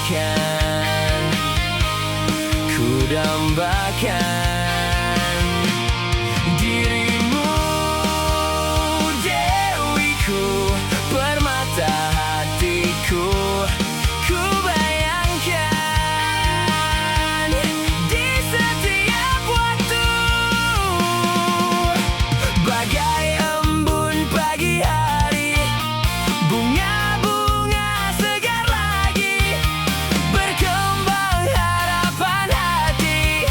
dambakan, ku dambakan dirimu, dewiku, permata hatiku. Ku bayangkan di setiap waktu, bagai embun pagi hari, bunga-bunga segar lagi, berkembang harapan hati.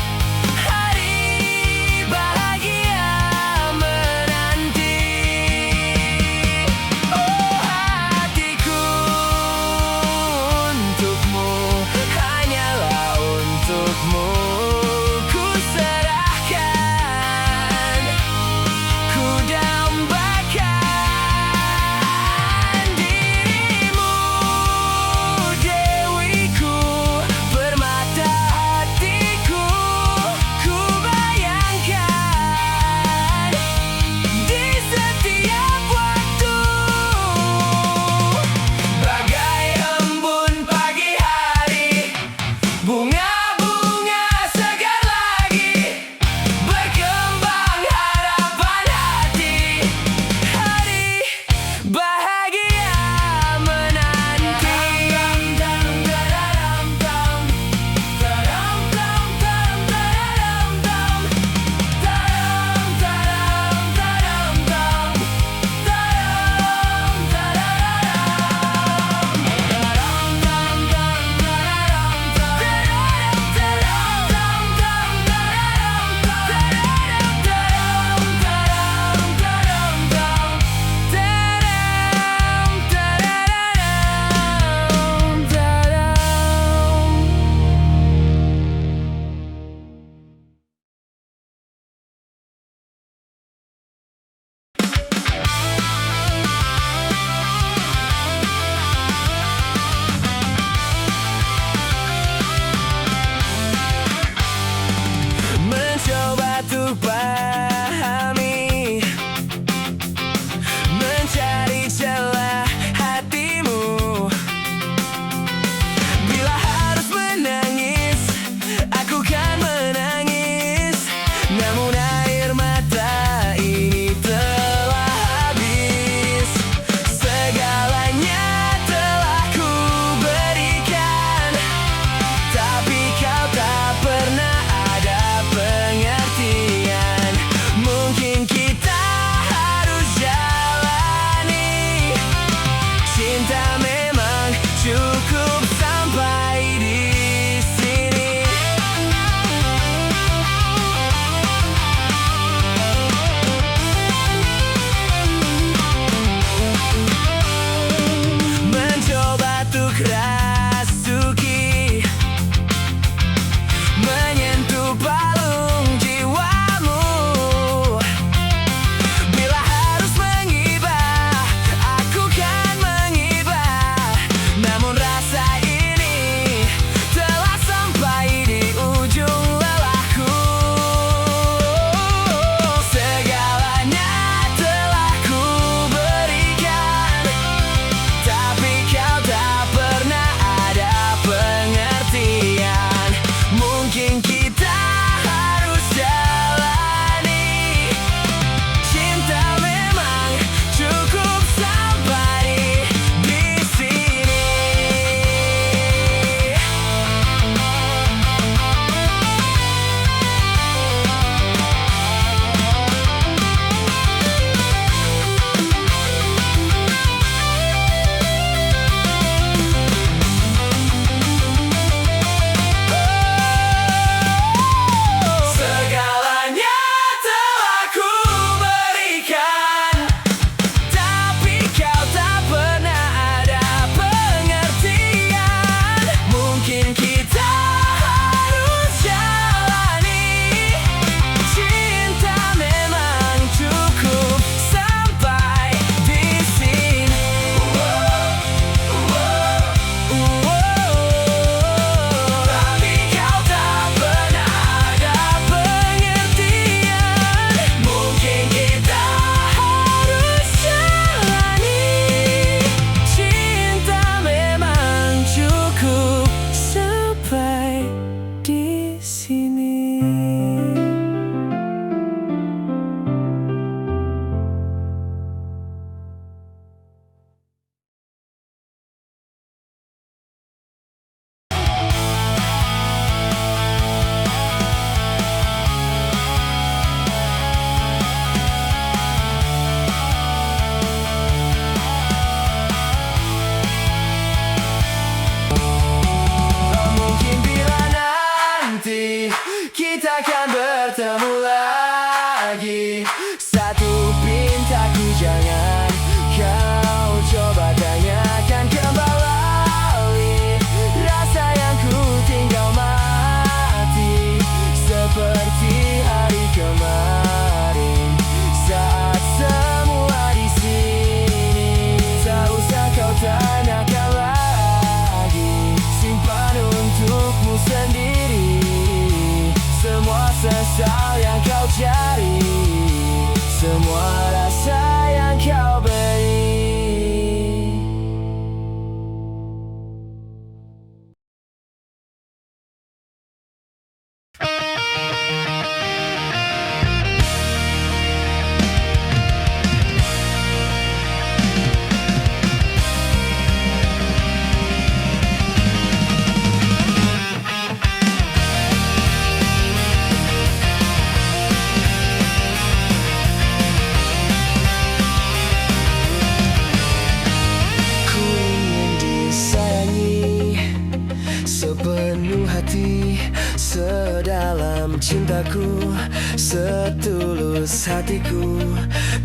cintaku, setulus hatiku.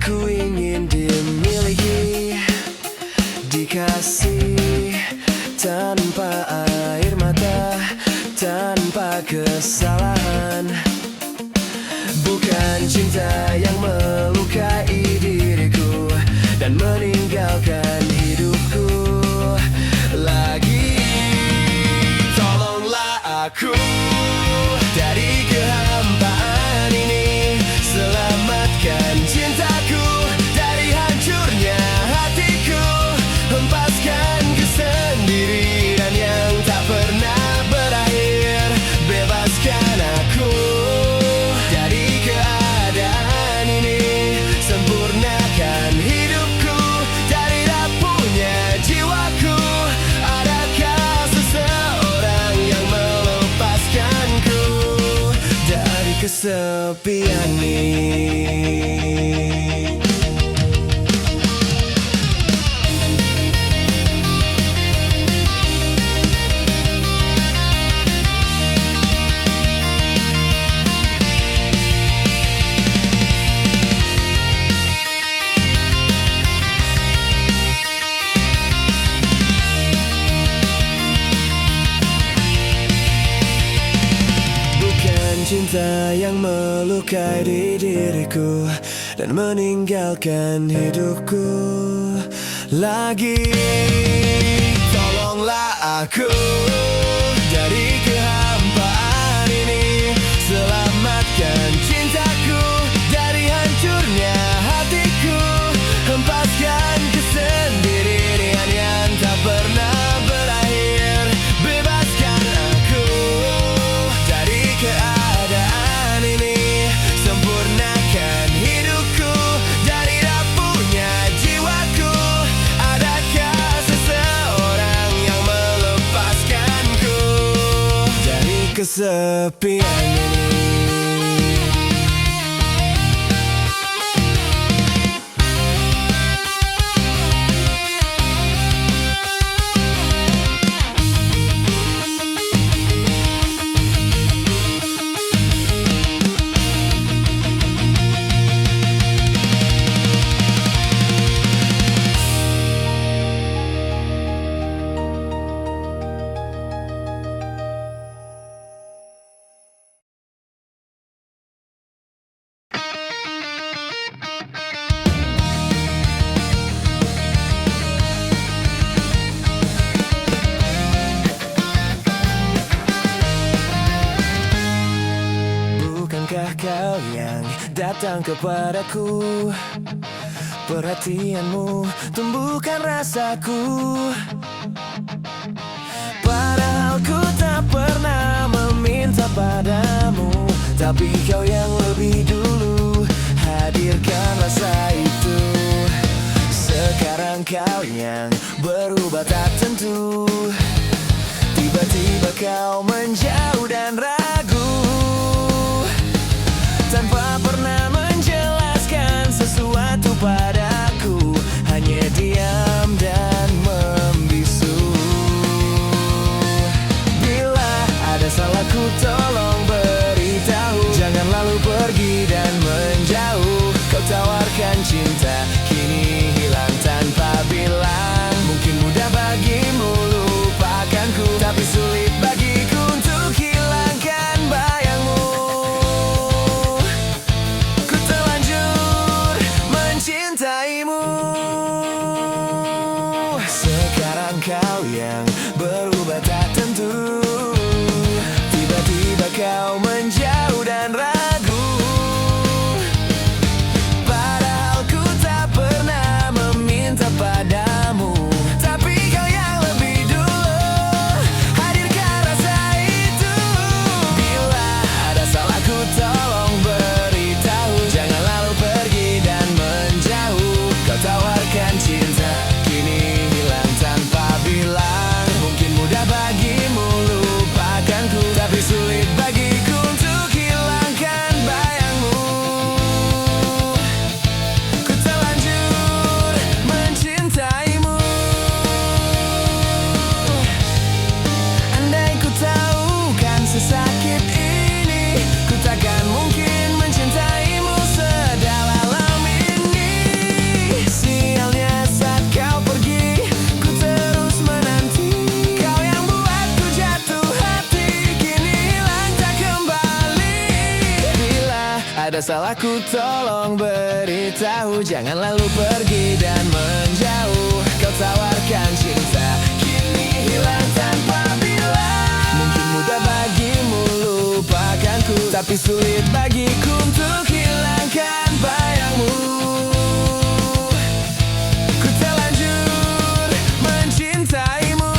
Ku ingin dimiliki, dikasih tanpa air mata, tanpa kesalahan. Bukan cinta yang melukai diriku dan meninggalkan hidupku lagi. Tolonglah aku dari kehampaan ini, selamatkan cintaku dari hancurnya hatiku. Hempaskan kesendirian yang tak pernah berakhir. Bebaskan aku dari keadaan ini, sempurnakan hidupku dari rapuhnya jiwaku. Adakah seseorang yang melepaskanku dari kesepian ini? Cinta yang melukai di diriku dan meninggalkan hidupku lagi. Tolonglah aku dari kehampaan ini, selamatkan cintaku dari hancurnya hatiku. Hempaskan kesendirian yang tak pernah berakhir. Bebaskan aku dari keadaan ini, sempurnakan hidupku dari rapuhnya jiwaku. Adakah seseorang yang melepaskanku dari kesepian ini? Bukankah kau yang datang kepadaku? Perhatianmu tumbuhkan rasaku. Padahal ku tak pernah meminta padamu, tapi kau yang lebih dulu hadirkan rasa itu. Sekarang kau yang berubah tak tentu. Tiba-tiba kau menjauh dan ragu, tanpa pernah menjelaskan sesuatu padaku, hanya diam dan membisu. Bila ada salahku tolong beritahu, jangan lalu pergi dan menjauh. Kau tawarkan cinta, kini hilang tanpa bilang. Mungkin mudah bagimu lupakanku, tapi sulit bagiku untuk hilangkan bayangmu. Mencintaimu. Sekarang kau yang berubah tak tentu. Tiba-tiba kau ada salahku tolong beritahu. Jangan lalu pergi dan menjauh. Kau tawarkan cinta kini hilang tanpa bilang. Mungkin mudah bagimu lupakanku, tapi sulit bagiku untuk hilangkan bayangmu. Ku terlanjur mencintaimu.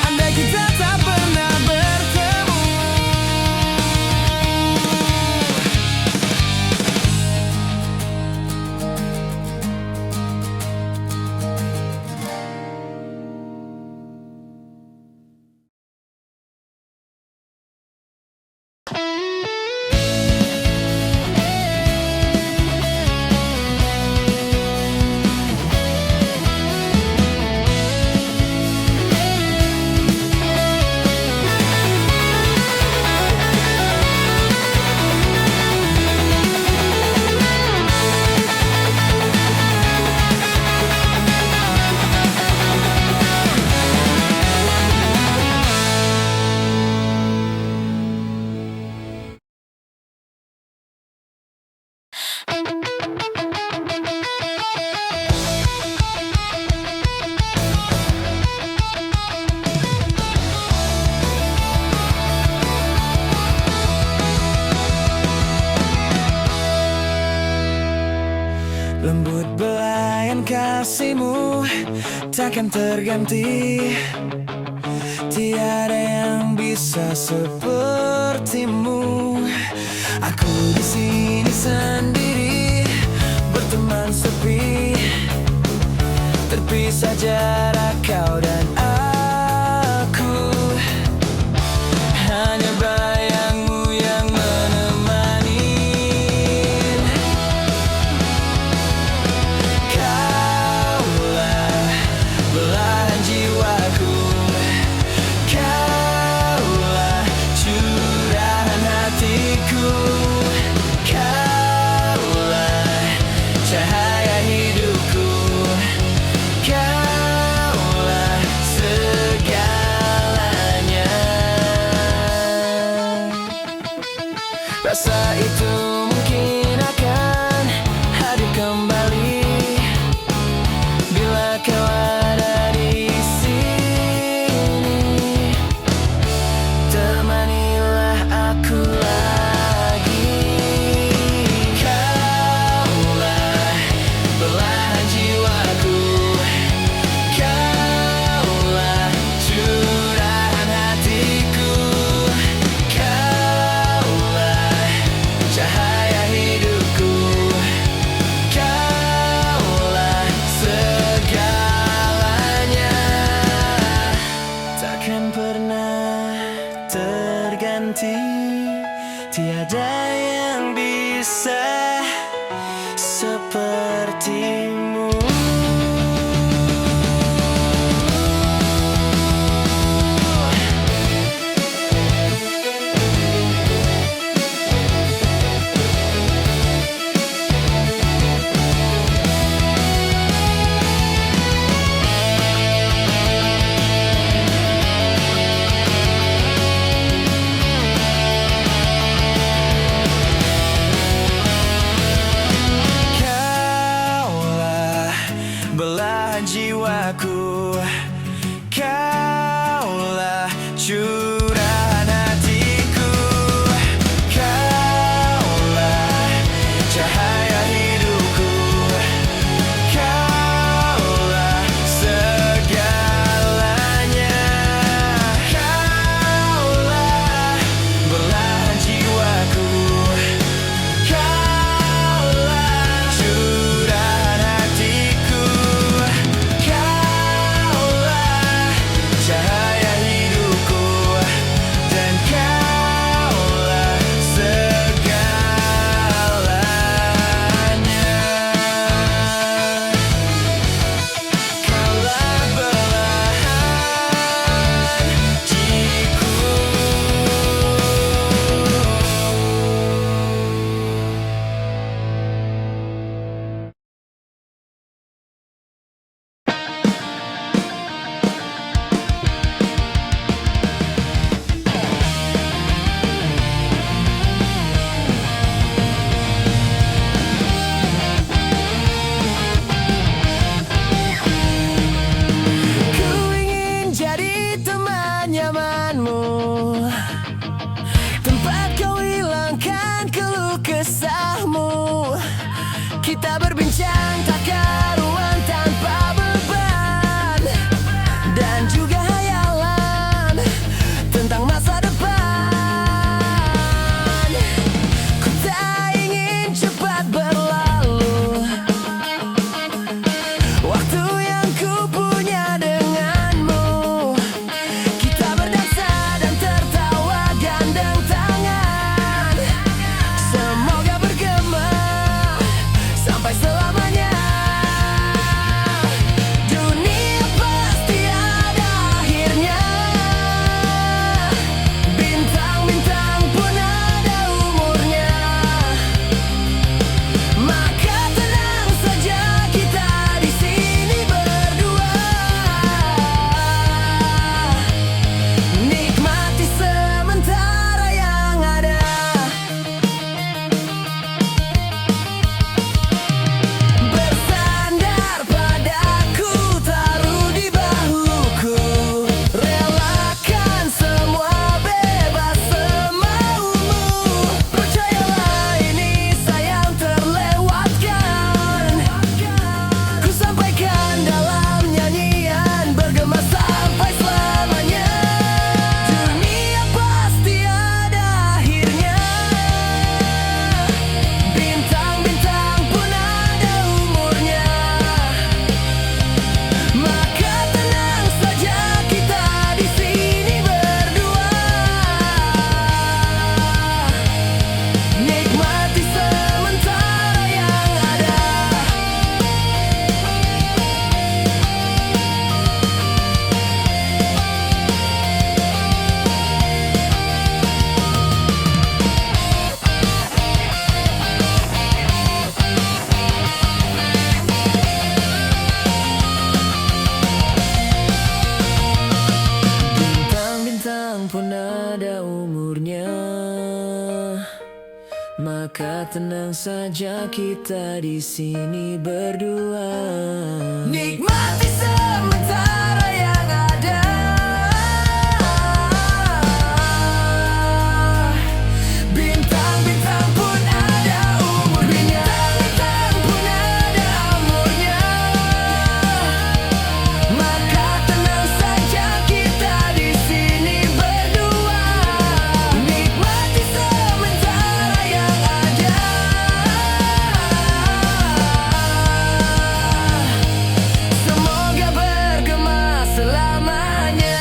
Andai kita tak pernah bertemu. Lembut belayan kasihmu takkan terganti. Tiada yang bisa sepertimu. Aku di sini sendiri, berteman sepi, terpisah jarak kau dan aku. Hanya bayangmu yang menemani. Kaulah belahan jiwaku, kaulah curahan hatiku, kaulah cahaya hidupku, kaulah Maka tenang saja kita di sini berdua. Nikmati sementara yang ada. Bintang-bintang pun ada umurnya. Bintang-bintang pun ada umurnya. Maka tenang saja kita di sini berdua. Nikmati sementara yang ada. Semoga bergema selamanya.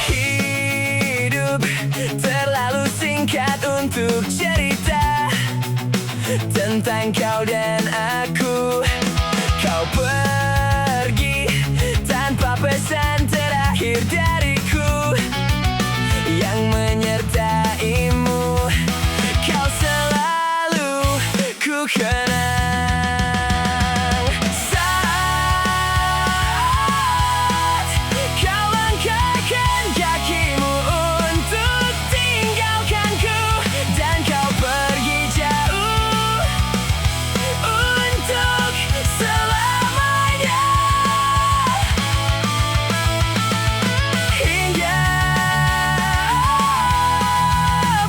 Hidup terlalu singkat untuk cerita tentang kau dan aku. Kau pergi tanpa pesan terakhir dariku yang menyertaimu. Kau selalu ku kenang saat kau langkahkan kakimu untuk tinggalkanku, dan kau pergi jauh untuk selamanya. Hingga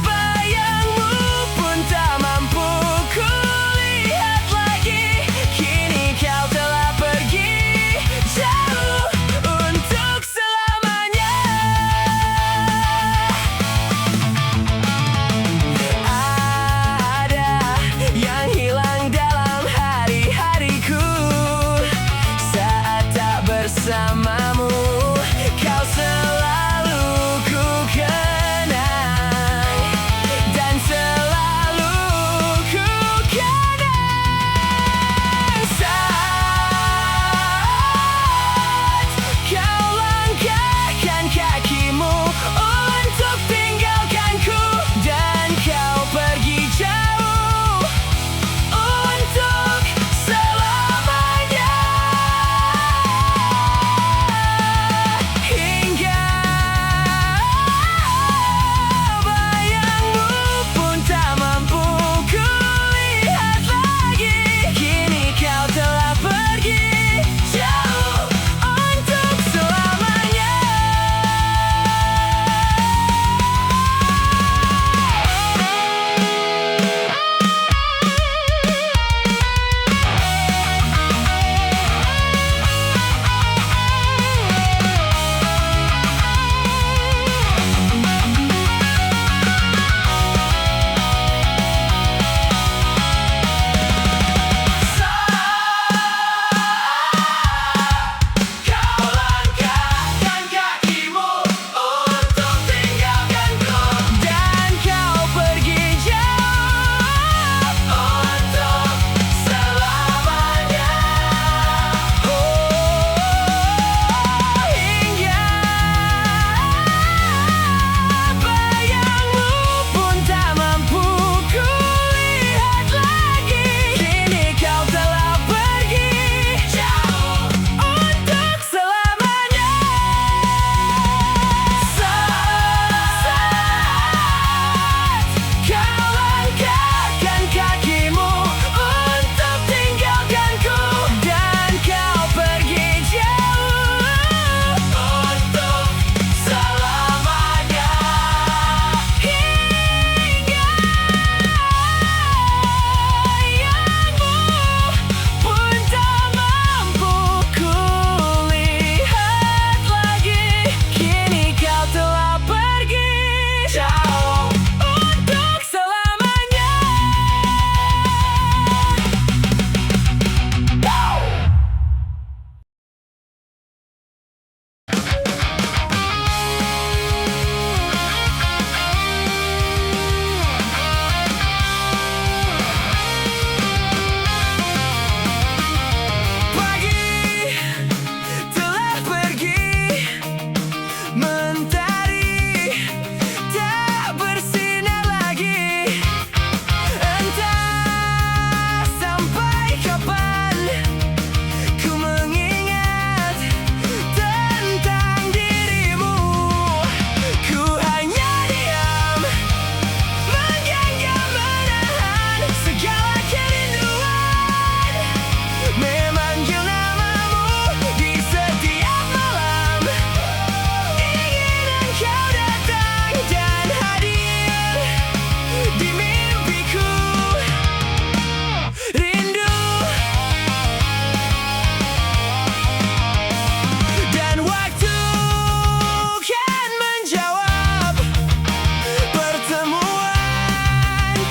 bayangmu pun tak mampu kulihat.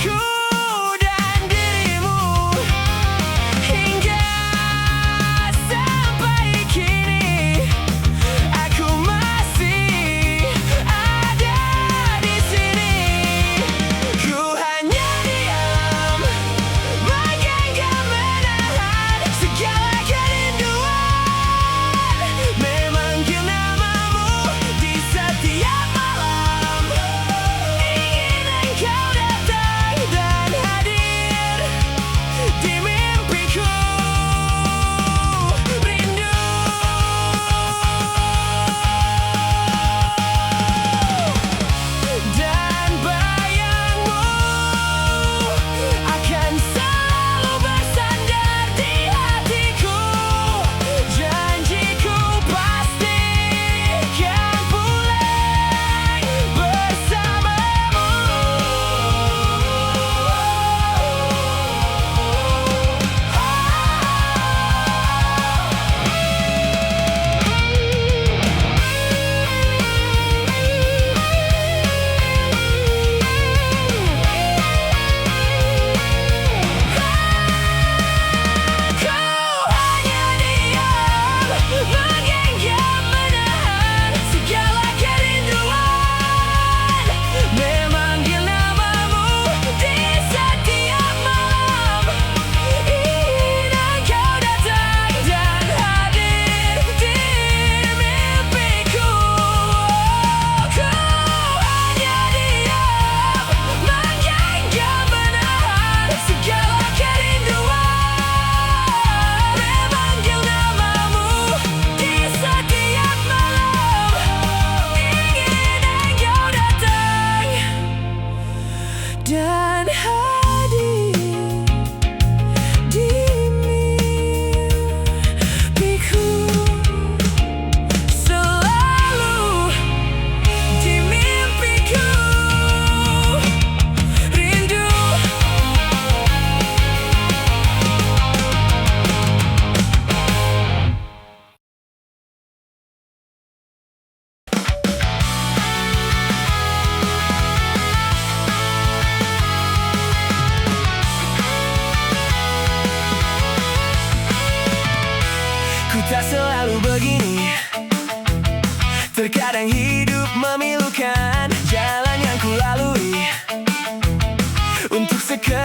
Ku dan dirimu hingga sampai kini. Aku masih ada di sini. Ku hanya diam, menggenggam menahan segala kerinduan, memanggil namamu di setiap malam. Ingin engkau datang dan hadir di mimpiku. Rindu dan bayangmu akan selalu bersandar di hatiku. Janjiku pasti kan pulang bersamamu. Ku hanya diam, menggenggam menahan segala kerinduan, memanggil namamu di setiap malam. Ingin engkau datang dan hadir di mimpiku. Ku hanya diam, menggenggam menahan segala kerinduan, memanggil namamu di setiap malam. Ingin engkau datang dan hadir di mimpiku. Selalu di mimpiku. Rindu ku tak selalu begini. Terkadang hidup memilukan jalan yang ku lalui untuk sekedar